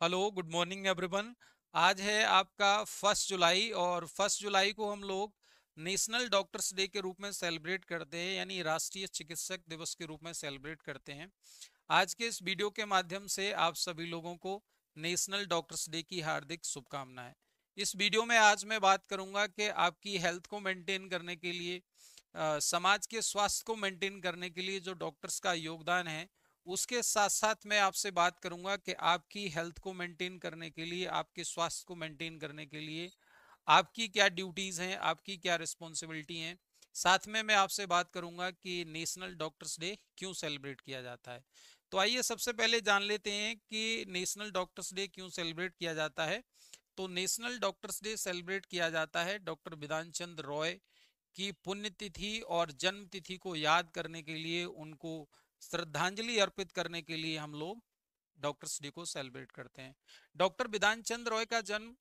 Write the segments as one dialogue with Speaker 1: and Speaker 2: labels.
Speaker 1: Hello, good morning everyone. आज है आपका 1 जुलाई और 1 जुलाई को हम लोग नेशनल डॉक्टर्स डे के रूप में सेलिब्रेट करते हैं, यानी राष्ट्रीय चिकित्सक दिवस के रूप में सेलिब्रेट करते हैं। आज के इस वीडियो के माध्यम से आप सभी लोगों को नेशनल डॉक्टर्स डे की हार्दिक शुभकामनाएं। इस वीडियो में आज मैं बात करूंगा कि आपकी हेल्थ को मेंटेन करने के लिए, समाज के स्वास्थ्य को मेंटेन करने के लिए जो डॉक्टर्स का योगदान है, उसके साथ साथ मैं आपसे बात करूंगा कि आपकी हेल्थ को मेंटेन करने के लिए, आपके स्वास्थ्य को मेंटेन करने के लिए आपकी क्या ड्यूटीज हैं, आपकी क्या रिस्पॉन्सिबिलिटी हैं। साथ में मैं आपसे बात करूंगा कि नेशनल डॉक्टर्स डे क्यों सेलिब्रेट किया जाता है। तो आइए सबसे पहले जान लेते हैं कि नेशनल डॉक्टर्स डे क्यों सेलिब्रेट किया जाता है। तो नेशनल डॉक्टर्स डे सेलिब्रेट किया जाता है डॉक्टर बिधान चंद्र रॉय की पुण्यतिथि और जन्म तिथि को याद करने के लिए, उनको श्रद्धांजलि अर्पित करने के लिए हम लोग डॉक्टर्स डे को सेलिब्रेट करते हैं। डॉक्टर बिधान चंद्र रॉय का जन्म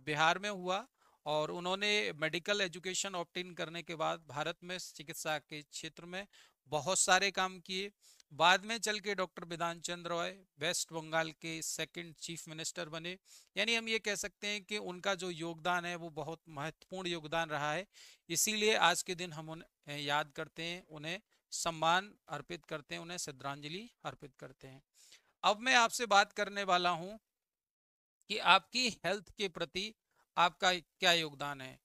Speaker 1: बिहार में हुआ और उन्होंने मेडिकल एजुकेशन ऑब्टेन करने के बाद भारत में चिकित्सा के क्षेत्र में बहुत सारे काम किए। बाद में चल के डॉक्टर बिधान चंद्र रॉय वेस्ट बंगाल के सेकंड चीफ मिनिस्टर बने। यानी हम ये कह सकते हैं कि उनका जो योगदान है वो बहुत महत्वपूर्ण योगदान रहा है। इसीलिए आज के दिन हम उन्हें याद करते हैं, उन्हें सम्मान अर्पित करते हैं, उन्हें श्रद्धांजलि अर्पित करते हैं। अब मैं आपसे बात करने वाला हूं कि आपकी हेल्थ के प्रति आपका क्या योगदान है।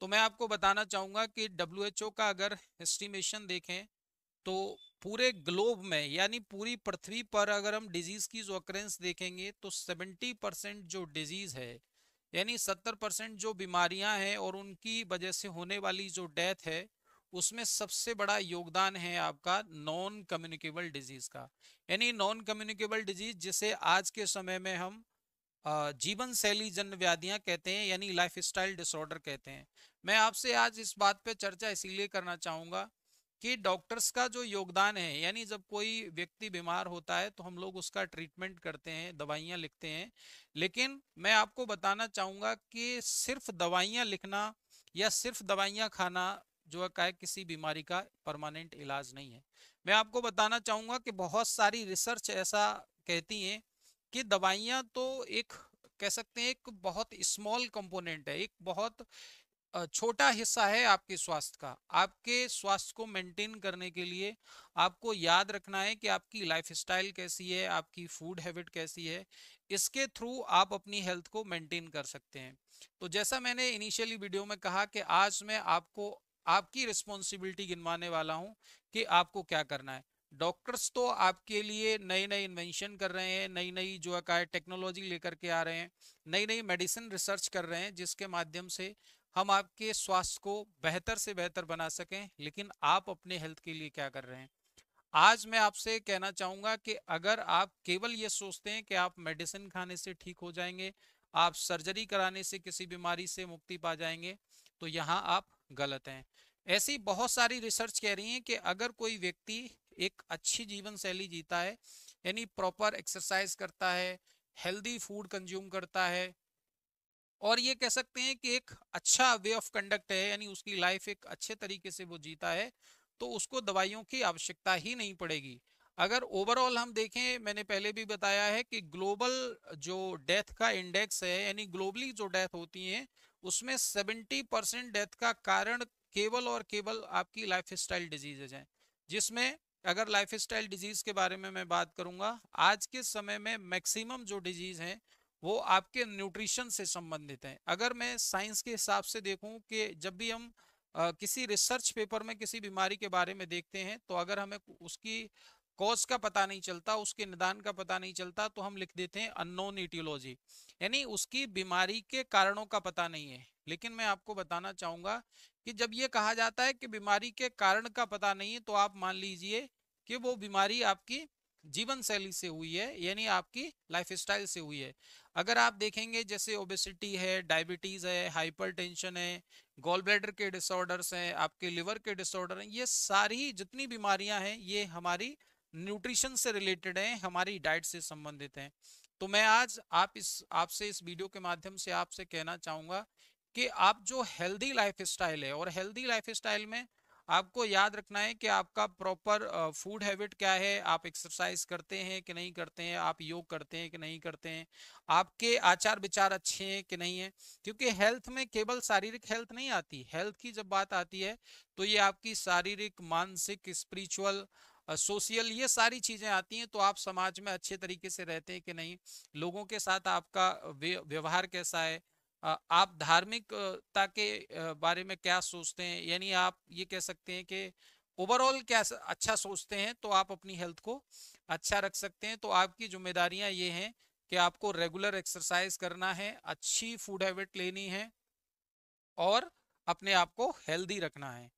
Speaker 1: तो मैं आपको बताना चाहूंगा कि डब्ल्यूएचओ का अगर एस्टिमेशन देखें तो पूरे ग्लोब में, यानी पूरी पृथ्वी पर अगर हम डिजीज की जो अक्रेंस देखेंगे तो 70% जो डिजीज है, यानी 70% जो बीमारियां हैं और उनकी वजह से होने वाली जो डेथ है, उसमें सबसे बड़ा योगदान है आपका नॉन कम्युनिकेबल डिजीज का। यानी नॉन कम्युनिकेबल डिजीज जिसे आज के समय में हम जीवन शैली जन्य व्याधियां कहते हैं, यानी लाइफ स्टाइल डिसऑर्डर कहते हैं। मैं आपसे आज इस बात पे चर्चा इसीलिए करना चाहूंगा कि डॉक्टर्स का जो योगदान है, यानी जब कोई व्यक्ति बीमार होता है तो हम लोग उसका ट्रीटमेंट करते हैं, दवाइयां लिखते हैं। लेकिन मैं आपको बताना चाहूंगा कि सिर्फ दवाइयां लिखना या सिर्फ दवाइयां खाना जो है किसी बीमारी का परमानेंट इलाज नहीं है। मैं आपको बताना चाहूंगा कि बहुत सारी रिसर्च ऐसा कहती हैं कि दवाइयां तो एक, कह सकते हैं, एक बहुत स्मॉल कंपोनेंट है, एक बहुत छोटा हिस्सा है आपके स्वास्थ्य का। आपके स्वास्थ्य को मेंटेन करने के लिए आपको याद रखना है कि आपकी लाइफस्टाइल कैसी है, आपकी फूड हैबिट कैसी है। इसके थ्रू आप अपनी हेल्थ को मेंटेन कर सकते हैं। तो जैसा मैंने इनिशियली वीडियो में कहा कि आज मैं आपको आपकी रिस्पॉन्सिबिलिटी गिनवाने वाला हूं कि आपको क्या करना है। डॉक्टर्स तो आपके लिए नए नए इन्वेंशन कर रहे हैं, नई नई जो है टेक्नोलॉजी लेकर के आ रहे हैं, नई नई मेडिसिन रिसर्च कर रहे हैं, जिसके माध्यम से हम आपके स्वास्थ्य को बेहतर से बेहतर बना सकें। लेकिन आप अपने हेल्थ के लिए क्या कर रहे हैं? आज मैं आपसे कहना चाहूंगा कि अगर आप केवल ये सोचते हैं कि आप मेडिसिन खाने से ठीक हो जाएंगे, आप सर्जरी कराने से किसी बीमारी से मुक्ति पा जाएंगे, तो यहाँ आप गलत हैं। ऐसी बहुत सारी रिसर्च कह रही है कि अगर कोई व्यक्ति एक अच्छी जीवन शैली जीता है, यानी प्रॉपर एक्सरसाइज करता है, हेल्दी फूड कंज्यूम करता है, और ये कह सकते हैं कि एक अच्छा वे ऑफ कंडक्ट है, यानी उसकी लाइफ एक अच्छे तरीके से वो जीता है, तो उसको दवाइयों की आवश्यकता ही नहीं पड़ेगी। अगर ओवरऑल हम देखें, मैंने पहले भी बताया है कि ग्लोबल जो डेथ का इंडेक्स है, यानी ग्लोबली जो डेथ होती है, उसमें 70% डेथ का कारण केवल और केवल आपकी लाइफ स्टाइल डिजीजेज हैं। जिसमें अगर लाइफ स्टाइल डिजीज के बारे में मैं बात करूंगा, आज के समय में मैक्सिमम जो डिजीज हैं वो आपके न्यूट्रिशन से संबंधित है। अगर मैं साइंस के हिसाब से देखूं कि जब भी हम किसी रिसर्च पेपर में किसी बीमारी के बारे में देखते हैं, तो अगर हमें उसकी कॉज का पता नहीं चलता, उसके निदान का पता नहीं चलता, तो हम लिख देते हैं अननोन इटियोलॉजी, यानी उसकी बीमारी के कारणों का पता नहीं है। लेकिन मैं आपको बताना चाहूंगा कि जब ये कहा जाता है कि बीमारी के कारण का पता नहीं है, तो आप मान लीजिए कि वो बीमारी आपकी जीवन शैली से हुई है, यानी आपकी लाइफस्टाइल से हुई है। अगर आप देखेंगे जैसे ओबेसिटी है, डायबिटीज है, हाइपरटेंशन है, गॉल ब्लैडर के डिसऑर्डर्स हैं, आपके लिवर के डिसऑर्डर हैं, ये सारी जितनी बीमारियां हैं ये हमारी न्यूट्रिशन से रिलेटेड हैं, हमारी डाइट से संबंधित हैं। तो मैं आज आपसे इस वीडियो के माध्यम से आपसे कहना चाहूंगा कि आप जो हेल्दी लाइफ स्टाइल है, और हेल्दी लाइफ स्टाइल में आपको याद रखना है कि आपका प्रॉपर फूड हैबिट क्या है, आप एक्सरसाइज करते हैं कि नहीं करते हैं, आप योग करते हैं कि नहीं करते हैं, आपके आचार विचार अच्छे हैं कि नहीं है। क्योंकि हेल्थ में केवल शारीरिक हेल्थ नहीं आती, हेल्थ की जब बात आती है तो ये आपकी शारीरिक, मानसिक, स्पिरिचुअल, सोशल, ये सारी चीजें आती हैं। तो आप समाज में अच्छे तरीके से रहते हैं कि नहीं, लोगों के साथ आपका व्यवहार कैसा है, आप धार्मिकता के बारे में क्या सोचते हैं, यानी आप ये कह सकते हैं कि ओवरऑल क्या अच्छा सोचते हैं, तो आप अपनी हेल्थ को अच्छा रख सकते हैं। तो आपकी जिम्मेदारियां ये हैं कि आपको रेगुलर एक्सरसाइज करना है, अच्छी फूड हैबिट लेनी है और अपने आप को हेल्दी रखना है।